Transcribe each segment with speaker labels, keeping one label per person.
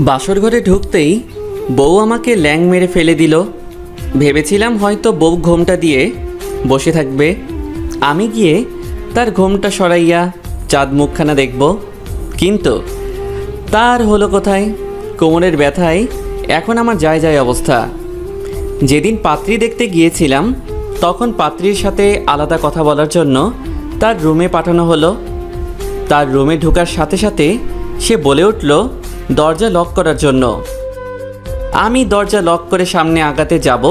Speaker 1: বাসর ঘরে ঢুকতেই বউ আমাকে ল্যাং মেরে ফেলে দিল। ভেবেছিলাম হয়তো বউ ঘোমটা দিয়ে বসে থাকবে, আমি গিয়ে তার ঘোমটা সরাইয়া চাঁদ মুখখানা দেখব, কিন্তু তার হলো কোথায়। কোমরের ব্যথায় এখন আমার যায় যায় অবস্থা। যেদিন পাত্রী দেখতে গিয়েছিলাম তখন পাত্রীর সাথে আলাদা কথা বলার জন্য তার রুমে পাঠানো হলো। তার রুমে ঢোকার সাথে সাথে সে বলে উঠল দরজা লক করার জন্য। আমি দরজা লক করে সামনে আগাতে যাব,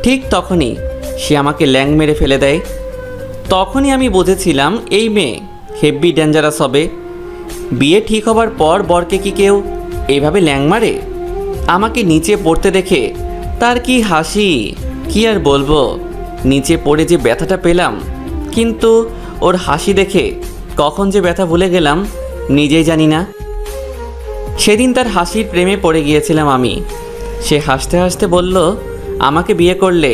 Speaker 1: ঠিক তখনই সে আমাকে ল্যাং মেরে ফেলে দেয়। তখনই আমি বুঝেছিলাম এই মেয়ে হেভি ডেঞ্জারাস হবে। বিয়ে ঠিক হবার পর বরকে কি কেউ এইভাবে ল্যাং মারে? আমাকে নিচে পড়তে দেখে তার কি হাসি, কি আর বলবো। নিচে পড়ে যে ব্যথাটা পেলাম, কিন্তু ওর হাসি দেখে কখন যে ব্যথা ভুলে গেলাম নিজেই জানি না। সেদিন তার হাসির প্রেমে পড়ে গিয়েছিলাম আমি। সে হাসতে হাসতে বলল, আমাকে বিয়ে করলে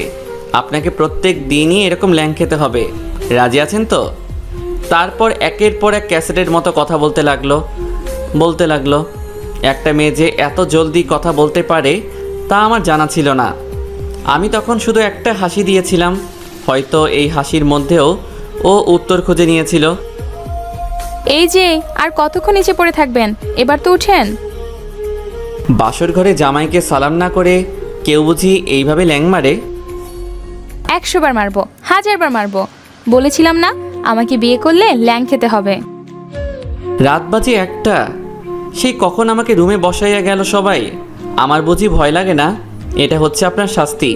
Speaker 1: আপনাকে প্রত্যেক দিনই এরকম ল্যাং খেতে হবে, রাজি আছেন তো? তারপর একের পর এক ক্যাসেটের মতো কথা বলতে লাগলো। একটা মেয়ে যে এত জলদি কথা বলতে পারে তা আমার জানা ছিল না। আমি তখন শুধু একটা হাসি দিয়েছিলাম, হয়তো এই হাসির মধ্যেও ও উত্তর খুঁজে নিয়েছিল।
Speaker 2: এই যে আর কতক্ষণ নিচে পড়ে থাকবেন, এবার তো উঠেন।
Speaker 1: বাসর ঘরে জামাইকে সালাম না করে কেউ বুঝি এইভাবে ল্যাং মারে?
Speaker 2: 100 বার মারবো, 1000 বার মারবো। বলেছিলাম না আমাকে বিয়ে করলে ল্যাং খেতে হবে।
Speaker 1: রাত বাজে 1টা, সেই কখন আমাকে রুমে বসাইয়া গেল সবাই। আমার বুঝি ভয় লাগে না? এটা হচ্ছে আপনার শাস্তি,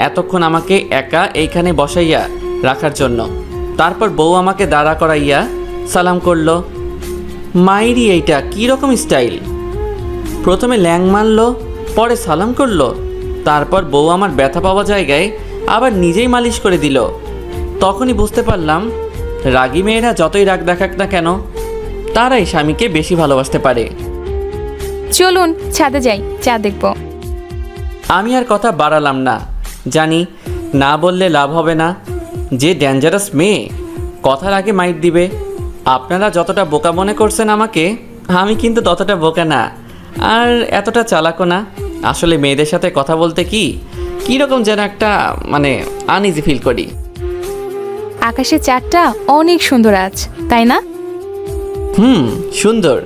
Speaker 1: এতক্ষণ আমাকে একা এইখানে বসাইয়া রাখার জন্য। তারপর বউ আমাকে দাঁড়া করাইয়া সালাম করলো। মাইরি এইটা কী রকম স্টাইল! প্রথমে ল্যাং মারলো, পরে সালাম করলো, তারপর বউ আমার ব্যথা পাওয়া জায়গায় আবার নিজেই মালিশ করে দিল। তখনই বুঝতে পারলাম রাগী মেয়েরা যতই রাগ দেখাক না কেন তারাই স্বামীকে বেশি ভালোবাসতে পারে।
Speaker 2: চলুন ছাদে যাই, চা দেখবো।
Speaker 1: আমি আর কথা বাড়ালাম না, জানি না বললে লাভ হবে না। যে ডেঞ্জারাস মেয়ে কথার আগে মাইট দিবে। আপনারা যতটা বোকা মনে করছেন আমাকে, আমি কিন্তু ততটা বোকা না, আর এতটা চালাকও না। আসলে মেয়েদের সাথে কথা বলতে কীরকম যেন একটা আনইজি ফিল করি।
Speaker 2: আকাশের চাঁদটা অনেক সুন্দর আজ, তাই না?
Speaker 1: সুন্দর,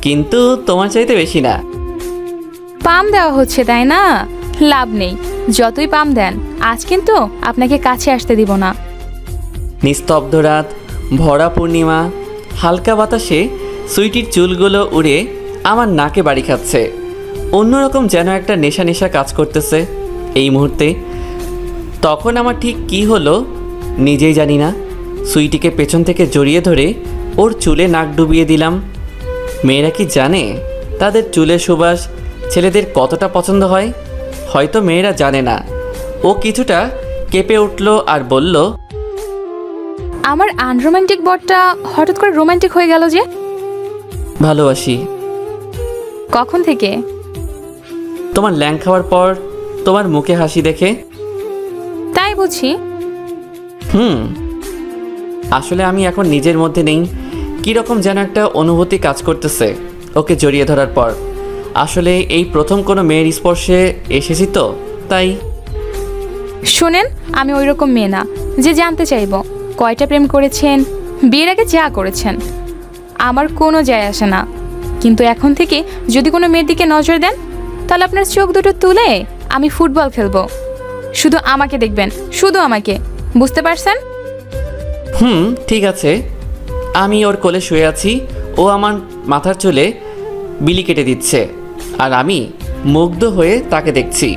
Speaker 1: কিন্তু তোমার চাইতে বেশি না।
Speaker 2: পাম দেওয়া হচ্ছে তাই না? লাভ নেই, যতই পাম দেন আজ কিন্তু আপনাকে কাছে আসতে দিব না।
Speaker 1: নিস্তব্ধ রাত, ভরা পূর্ণিমা, হালকা বাতাসে সুইটির চুলগুলো উড়ে আমার নাকে বাড়ি খাচ্ছে। অন্যরকম যেন একটা নেশা নেশা কাজ করতেছে এই মুহূর্তে। তখন আমার ঠিক কি হলো নিজেই জানি না। সুইটিকে পেছন থেকে জড়িয়ে ধরে ওর চুলে নাক ডুবিয়ে দিলাম। মেয়েরা কি জানে তাদের চুলের সুবাস ছেলেদের কতটা পছন্দ হয়? হয়তো মেয়েরা জানে না। ও কিছুটা কেঁপে উঠল আর বলল,
Speaker 2: আমার আনরোমান্টিক বরটা হঠাৎ করে রোমান্টিক হয়ে গেল যে?
Speaker 1: ভালোবাসি।
Speaker 2: কখন থেকে?
Speaker 1: তোমার ল্যাং খাওয়ার পর, তোমার মুখে হাসি দেখে।
Speaker 2: তাই বুঝি?
Speaker 1: আসলে আমি এখন নিজের মধ্যে নেই, কীরকম যেন একটা অনুভূতি কাজ করতেছে ওকে জড়িয়ে ধরার পর। আসলে এই প্রথম কোনো মেয়ের স্পর্শে এসেছি তো, তাই।
Speaker 2: শোনেন, আমি ওই রকম মেয়ে না যে জানতে চাইব কয়টা প্রেম করেছেন, বিয়ের আগে যা করেছেন আমার কোনো যায় আসে না। কিন্তু এখন থেকে যদি কোনো মেয়ের দিকে নজর দেন তাহলে আপনার চোখ দুটো তুলে আমি ফুটবল খেলবো। শুধু আমাকে দেখবেন, শুধু আমাকে, বুঝতে পারছেন?
Speaker 1: ঠিক আছে। আমি ওর কোলে শুয়ে আছি, ও আমার মাথার চুলে বিলি কেটে দিচ্ছে, আর আমি মুগ্ধ হয়ে তাকে দেখছি।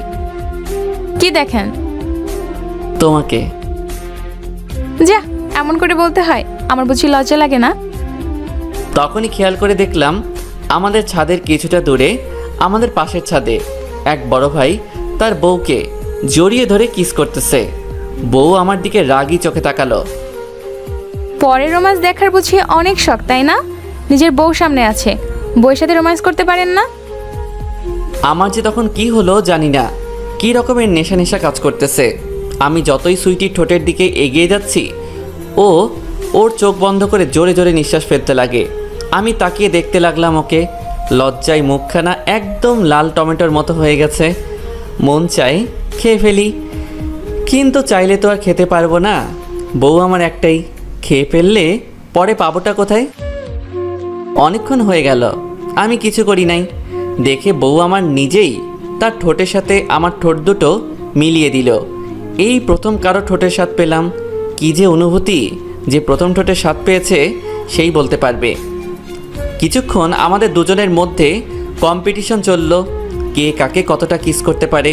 Speaker 2: কি দেখেন?
Speaker 1: তোমাকে।
Speaker 2: যা, এমন করে বলতে হয়? আমার বুঝি লজ্জা লাগে না?
Speaker 1: তখনই খেয়াল করে দেখলাম আমাদের ছাদের কিছুটা দূরে, আমাদের পাশের ছাদে এক বড় ভাই তার বউকে জড়িয়ে ধরে কিস করতেছে। বউ আমার দিকে রাগী চোখে তাকালো।
Speaker 2: পরের রোম্যান্স দেখার বুঝি অনেক শখ, তাই না? নিজের বউ সামনে আছে, বউয়ের সাথে রোম্যান্স করতে পারেন না?
Speaker 1: আমার যে তখন কি হলো জানি না, কী রকমের নেশা নেশা কাজ করতেছে। আমি যতই সুইটির ঠোঁটের দিকে এগিয়ে যাচ্ছি, ওর চোখ বন্ধ করে জোরে জোরে নিঃশ্বাস ফেলতে লাগে। আমি তাকিয়ে দেখতে লাগলাম ওকে। লজ্জায় মুখখানা একদম লাল টমেটোর মতো হয়ে গেছে। মন চাই খেয়ে ফেলি, কিন্তু চাইলে তো আর খেতে পারবো না। বউ আমার একটাই, খেয়ে ফেললে পরে পাবোটা কোথায়? অনেকক্ষণ হয়ে গেল, আমি কিছু করি নাই। দেখে বউ আমার নিজেই তার ঠোঁটের সাথে আমার ঠোঁট দুটো মিলিয়ে দিল। এই প্রথম কারো ঠোঁটের স্বাদ পেলাম। কী যে অনুভূতি, যে প্রথম ঠোঁটের স্বাদ পেয়েছে সেই বলতে পারবে। কিছুক্ষণ আমাদের দুজনের মধ্যে কম্পিটিশন চলল, কে কাকে কতটা কিস করতে পারে।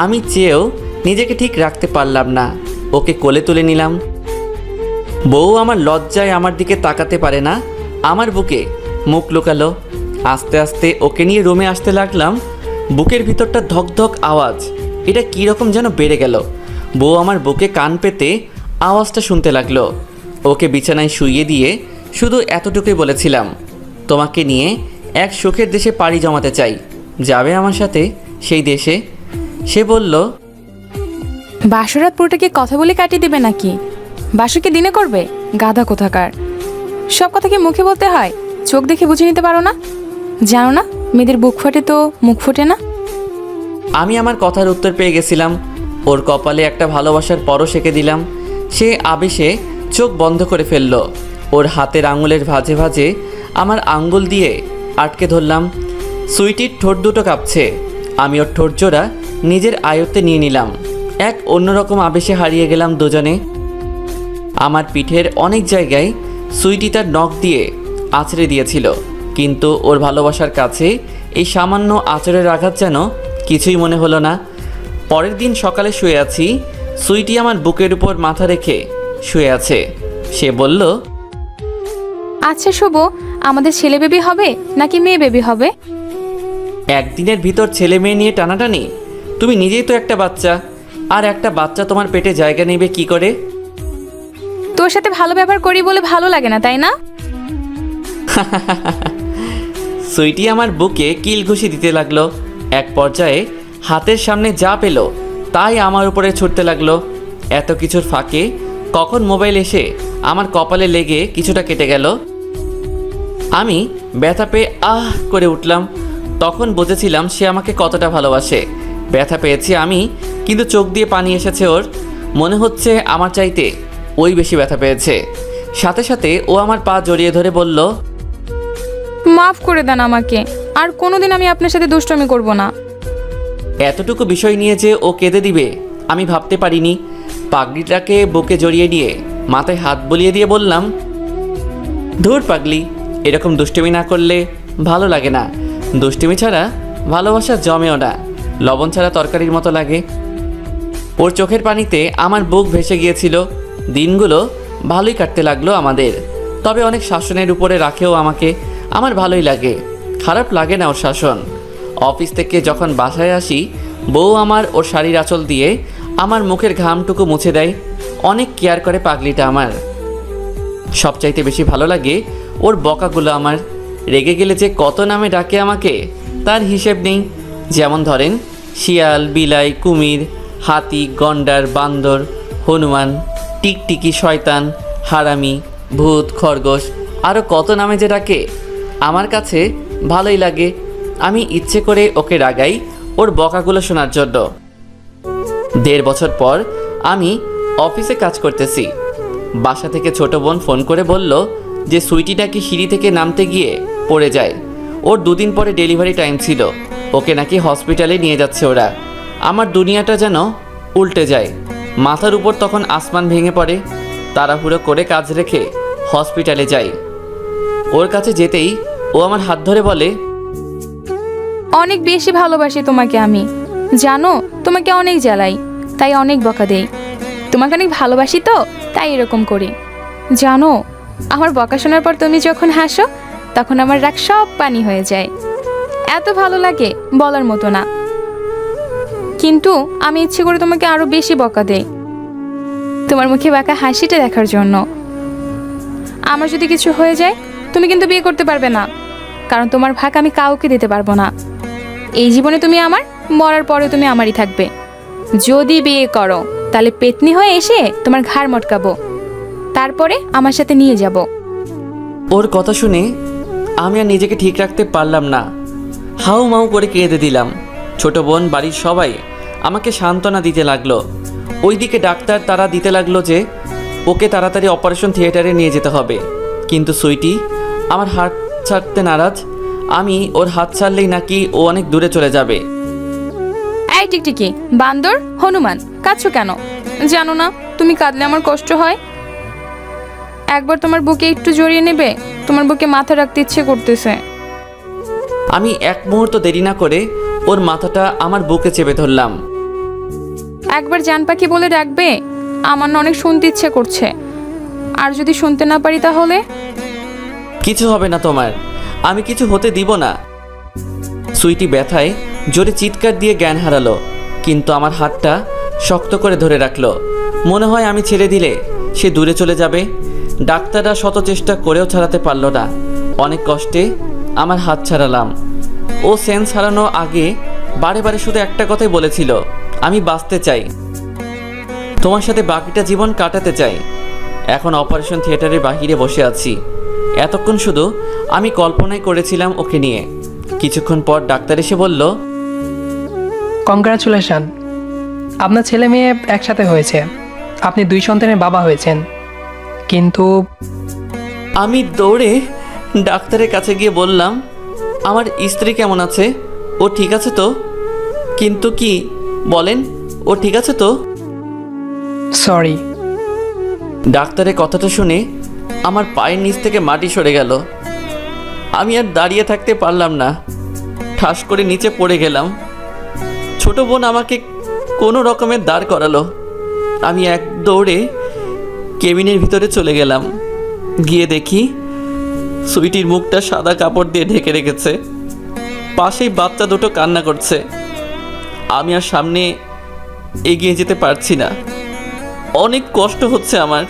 Speaker 1: আমি চেয়েও নিজেকে ঠিক রাখতে পারলাম না, ওকে কোলে তুলে নিলাম। বউ আমার লজ্জায় আমার দিকে তাকাতে পারে না, আমার বুকে মুখ লুকালো। আস্তে আস্তে ওকে নিয়ে রুমে আসতে লাগলাম। বুকের ভিতরটা ধকধক আওয়াজ, এটা কী রকম যেন বেড়ে গেল। বউ আমার বুকে কান পেতে আওয়াজটা শুনতে লাগলো। ওকে বিছানায় শুইয়ে দিয়ে শুধু এতটুকুই বলেছিলাম, তোমাকে নিয়ে এক সুখের দেশে পাড়ি জমাতে চাই, যাবে আমার সাথে সেই দেশে? সে বলল,
Speaker 2: বাসরাত পুরোটাকে কথা বলে কাটিয়ে দেবে নাকি? বাসরকে দিনে করবে? গাধা কোথাকার! সব কথা কি মুখে বলতে হয়? চোখ দেখে বুঝে নিতে পারো না? জানো না মেয়েদের বুক ফাটে তো মুখ ফোটে না?
Speaker 1: আমি আমার কথার উত্তর পেয়ে গেছিলাম। ওর কপালে একটা ভালোবাসার পরশ এঁকে দিলাম। সে আবেশে চোখ বন্ধ করে ফেলল। ওর হাতের আঙুলের ভাঁজে ভাঁজে আমার আঙ্গুল দিয়ে আটকে ধরলাম। সুইটির ঠোঁট দুটো কাঁপছে। আমি ওর ঠোঁট জোড়া নিজের আয়ত্তে নিয়ে নিলাম। এক অন্যরকম আবেশে হারিয়ে গেলাম দুজনে। আমার পিঠের অনেক জায়গায় সুইটি তার নখ দিয়ে আঁচড়ে দিয়েছিল, কিন্তু ওর ভালোবাসার কাছে এই সামান্য আঁচড়ের আঘাত যেন কিছুই মনে হলো না। পরের দিন সকালে শুয়ে আছি, সুইটি আমার বুকের উপর মাথা রেখে শুয়ে আছে। সে বলল,
Speaker 2: আচ্ছা শুভ, আমাদের ছেলে বেবি হবে নাকি মেয়ে বেবি হবে?
Speaker 1: একদিনের ভিতর ছেলে মেয়ে নিয়ে টানাটানি? তুমি নিজেই তো একটা বাচ্চা, আর একটা বাচ্চা তোমার পেটে জায়গা নেবে কি করে?
Speaker 2: তোর সাথে ভালো ব্যবহার করি বলে ভালো লাগে না, তাই না?
Speaker 1: সুইটি আমার বুকে কিল ঘুষি দিতে লাগলো। এক পর্যায়ে হাতের সামনে যা পেল তাই আমার উপরে ছুটতে লাগলো। এত কিছুর ফাঁকে কখন মোবাইল এসে আমার কপালে লেগে কিছুটা কেটে গেল। আমি ব্যথা পেয়ে আহ করে উঠলাম। তখন বুঝেছিলাম সে আমাকে কতটা ভালোবাসে। ব্যথা পেয়েছি আমি, কিন্তু চোখ দিয়ে পানি এসেছে ওর। মনে হচ্ছে আমার চাইতে ওই বেশি ব্যথা পেয়েছে। সাথে সাথে ও আমার পা জড়িয়ে ধরে বলল,
Speaker 2: মাফ করে দেন আমাকে, আর কোনোদিন আমি আপনার সাথে দুষ্টমি করব না।
Speaker 1: এতটুকু বিষয় নিয়ে যে ও কেঁদে দিবে আমি ভাবতে পারিনি। পাগলিটাকে বুকে জড়িয়ে নিয়ে মাথায় হাত বুলিয়ে দিয়ে বললাম, ধুর পাগলি, এরকম দুষ্টুমি না করলে ভালো লাগে না। দুষ্টুমি ছাড়া ভালোবাসা জমেও না, লবণ ছাড়া তরকারির মতো লাগে। ওর চোখের পানিতে আমার বুক ভেসে গিয়েছিল। দিনগুলো ভালোই কাটতে লাগলো আমাদের। তবে অনেক শাসনের উপরে রাখেও আমাকে। আমার ভালোই লাগে, খারাপ লাগে না ওর শাসন। অফিস থেকে যখন বাসায় আসি, বউ আমার ওর শাড়ির আঁচল দিয়ে আমার মুখের ঘামটুকু মুছে দেয়। অনেক কেয়ার করে পাগলিটা আমার। সবচাইতে বেশি ভালো লাগে ওর বকাগুলো আমার। রেগে গেলে যে কত নামে ডাকে আমাকে তার হিসেব নেই। যেমন ধরেন শিয়াল, বিলাই, কুমির, হাতি, গন্ডার, বান্দর, হনুমান, টিকটিকি, শয়তান, হারামি, ভূত, খরগোশ, আরও কত নামে যে ডাকে। আমার কাছে ভালোই লাগে। আমি ইচ্ছে করে ওকে রাগাই ওর বকাগুলো শোনার জন্য। 1.5 বছর পর আমি অফিসে কাজ করতেছি। বাসা থেকে ছোট বোন ফোন করে বলল যে সুইটি নাকি সিঁড়ি থেকে নামতে গিয়ে পড়ে যায়। ওর 2 দিন পরে ডেলিভারি টাইম ছিল। ওকে নাকি হসপিটালে নিয়ে যাচ্ছে ওরা। আমার দুনিয়াটা যেন উল্টে যায়। মাথার উপর তখন আসমান ভেঙে পড়ে। তাড়াহুড়ো করে কাজ রেখে হসপিটালে যাই। ওর কাছে যেতেই ও আমার হাত ধরে বলে,
Speaker 2: অনেক বেশি ভালোবাসি তোমাকে আমি, জানো তোমাকে অনেক জ্বালাই, তাই অনেক বকা দেই। তোমাকে অনেক ভালোবাসি তো তাই এরকম করি। জানো আমার বকা শোনার পর তুমি যখন হাসো তখন আমার রাগ সব পানি হয়ে যায়। এত ভালো লাগে বলার মতো না। কিন্তু আমি ইচ্ছে করে তোমাকে আরো বেশি বকা দেই, তোমার মুখে বাঁকা হাসিটা দেখার জন্য। আমার যদি কিছু হয়ে যায় তুমি কিন্তু বিয়ে করতে পারবে না, কারণ তোমার ভাগ আমি কাউকে দিতে পারবো না। এই জীবনে তুমি আমার, মরার পরে তুমি আমারই থাকবে। যদি বিয়ে করো তাহলে পেতনি হয়ে এসে তোমার ঘাড় মটকাবো, তারপরে আমার সাথে নিয়ে যাব।
Speaker 1: ওর কথা শুনে আমি আর নিজেকে ঠিক রাখতে পারলাম না, হাউ মাউ করে কেঁদে দিলাম। ছোট বোন, বাড়ির সবাই আমাকে সান্ত্বনা দিতে লাগলো। ওইদিকে ডাক্তার তারা দিতে লাগলো যে ওকে তাড়াতাড়ি অপারেশন থিয়েটারে নিয়ে যেতে হবে। কিন্তু সুইটি আমার হাত ছাড়তে নারাজ। আমি ওর হাত ছাড়লেই নাকি ও অনেক দূরে চলে যাবে।
Speaker 2: এই টিকটিকি, বান্দর, হনুমান, কাঁদছো কেন? জানো না তুমি কাঁদলে আমার কষ্ট হয়? একবার তোমার বুকে একটু জড়িয়ে নেবে, তোমার বুকে মাথা রাখতে ইচ্ছে করতেছে।
Speaker 1: আমি এক মুহূর্ত দেরি না করে ওর মাথাটা আমার বুকে চেপে ধরলাম।
Speaker 2: একবার জান পাখি বলে ডাকবে? আমার না অনেক শুনতে ইচ্ছে করছে, আর যদি শুনতে না পারি তাহলে?
Speaker 1: কিছু হবে না তোমার, আমি কিছু হতে দিব না। সুইটি ব্যথায় জোরে চিৎকার দিয়ে জ্ঞান হারালো, কিন্তু আমার হাতটা শক্ত করে ধরে রাখলো। মনে হয় আমি ছেড়ে দিলে সে দূরে চলে যাবে। ডাক্তাররা শত চেষ্টা করেও ছাড়াতে পারল না। অনেক কষ্টে আমার হাত ছাড়ালাম। ও সেন্স হারানো আগে বারে বারে শুধু একটা কথাই বলেছিল, আমি বাঁচতে চাই, তোমার সাথে বাকিটা জীবন কাটাতে চাই। এখন অপারেশন থিয়েটারের বাহিরে বসে আছি। এতক্ষণ শুধু আমি কল্পনাই করেছিলাম ওকে নিয়ে। কিছুক্ষণ পর ডাক্তার এসে বলল,
Speaker 3: কংগ্রাচুলেশন, আপনার ছেলে মেয়ে একসাথে হয়েছে, আপনি 2 সন্তানের বাবা হয়েছেন। কিন্তু
Speaker 1: আমি দৌড়ে ডাক্তারের কাছে গিয়ে বললাম, আমার স্ত্রী কেমন আছে? ও ঠিক আছে তো? কিন্তু কি বলেন, ও ঠিক আছে তো?
Speaker 3: সরি।
Speaker 1: ডাক্তারের কথাটা শুনে আমার পায়ের নিচ থেকে মাটি সরে গেল। আমি আর দাঁড়িয়ে থাকতে পারলাম না, ঠাস করে নিচে পড়ে গেলাম। ছোট বোন আমাকে কোনো রকমের দাঁড় করালো। আমি এক দৌড়ে কেবিনের ভিতরে চলে গেলাম। গিয়ে দেখি সুইটির মুখটা সাদা কাপড় দিয়ে ঢেকে রেখেছে। পাশেই বাচ্চা দুটো কান্না করছে। আমি আর সামনে এগিয়ে যেতে পারছি না, অনেক কষ্ট হচ্ছে আমার।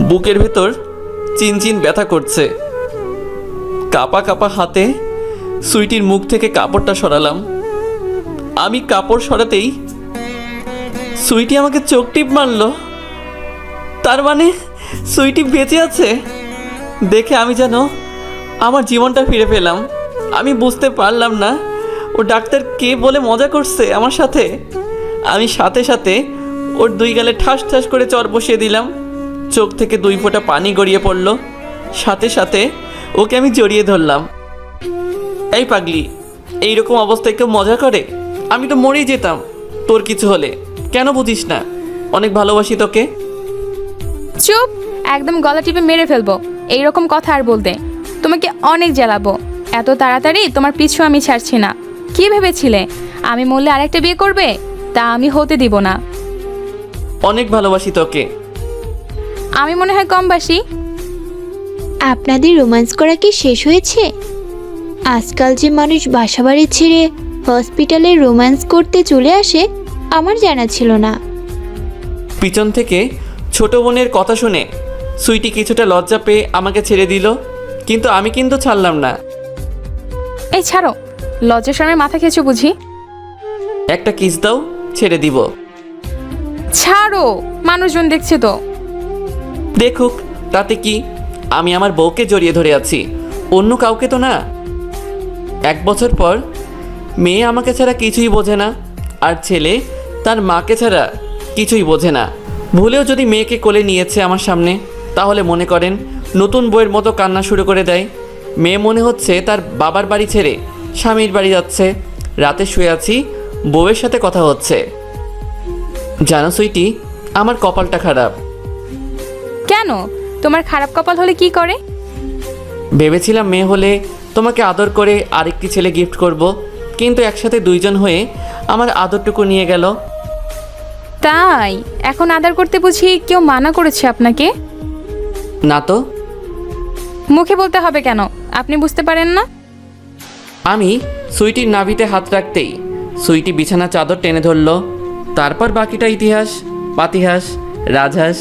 Speaker 1: বুকের ভেতর চিনচিন ব্যথা করছে। কাপা কাপা হাতে সুইটির মুখ থেকে কাপড়টা সরালাম। আমি কাপড় সরাতেই সুইটি আমাকে চোখ টিপ মারল। তার মানে সুইটি বেঁচে আছে দেখে আমি যেন আমার জীবনটা ফিরে পেলাম। আমি বুঝতে পারলাম না ও ডাক্তার কে বলে মজা করছে আমার সাথে। আমি সাথে সাথে ওর 2 গালে ঠাস ঠাস করে চর বসিয়ে দিলাম। চোখ থেকে 2 ফোঁটা পানি গড়িয়ে পড়ল। সাথে সাথে ওকে আমি জড়িয়ে ধরলাম। এই পাগলি, এইরকম অবস্থায় কেউ মজা করে? আমি তো মরেই যেতাম তোর কিছু হলে। কেন বুঝিস না? অনেক ভালোবাসি তোকে।
Speaker 2: চুপ, একদম গলা টিপে মেরে ফেলবো এইরকম কথা আর বলতে। তোমাকে অনেক জ্বালাবো। এত তাড়াতাড়ি তোমার পিছু আমি ছাড়ছি না। কি ভেবেছিলে আমি মরলে আরেকটা বিয়ে করবে? তা আমি হতে দিব না।
Speaker 1: অনেক ভালোবাসি তোকে।
Speaker 2: আমি মনে হয় কম বাসি।
Speaker 4: আপনাদের রোম্যান্স করা কি শেষ হয়েছে? আজকাল যে মানুষ বাসাবাড়ি ছেড়ে হসপিটালে রোম্যান্স করতে চলে আসে আমার জানা ছিল না।
Speaker 1: পিছন থেকে ছোট বোনের কথা শুনে সুইটি কিছুটা লজ্জা পেয়ে আমাকে ছেড়ে দিল, কিন্তু আমি কিন্তু ছাড়লাম না।
Speaker 2: এই ছাড়ো, লজ্জা শরমে মাথা খেয়েছো বুঝি?
Speaker 1: একটা কিস দাও, ছেড়ে দিব।
Speaker 2: ছাড়ো, মানুষজন দেখছে তো।
Speaker 1: দেখুক, তাতে কি? আমি আমার বউকে জড়িয়ে ধরে আছি, অন্য কাউকে তো না। 1 বছর পর মেয়ে আমাকে ছাড়া কিছুই বোঝে না, আর ছেলে তার মাকে ছাড়া কিছুই বোঝে না। ভুলেও যদি মেয়েকে কোলে নিয়েছে আমার সামনে, তাহলে মনে করেন নতুন বইয়ের মতো কান্না শুরু করে দেয়। মেয়ে মনে হচ্ছে তার বাবার বাড়ি ছেড়ে স্বামীর বাড়ি যাচ্ছে। রাতে শুয়ে আছি, বউয়ের সাথে কথা হচ্ছে। জানো সুইটি, আমার কপালটা খারাপ।
Speaker 2: কেন? তোমার খারাপ কপাল হলে কি করে?
Speaker 1: ভেবেছিলাম মেয়ে হলে তোমাকে আদর করে আরেকটি ছেলে গিফট করব, কিন্তু একসাথে 2 জন হয়ে আমার আদরটুকু নিয়ে গেল।
Speaker 2: তাই এখন আদর করতে বুঝি কেউ মানা করেছে আপনাকে?
Speaker 1: না তো।
Speaker 2: মুখে বলতে হবে কেন? আপনি বুঝতে পারেন না?
Speaker 1: আমি সুইটির নাভিতে হাত রাখতেই সুইটি বিছানা চাদর টেনে ধরল। তারপর বাকিটা ইতিহাস, পাতিহাস, রাজহাঁস।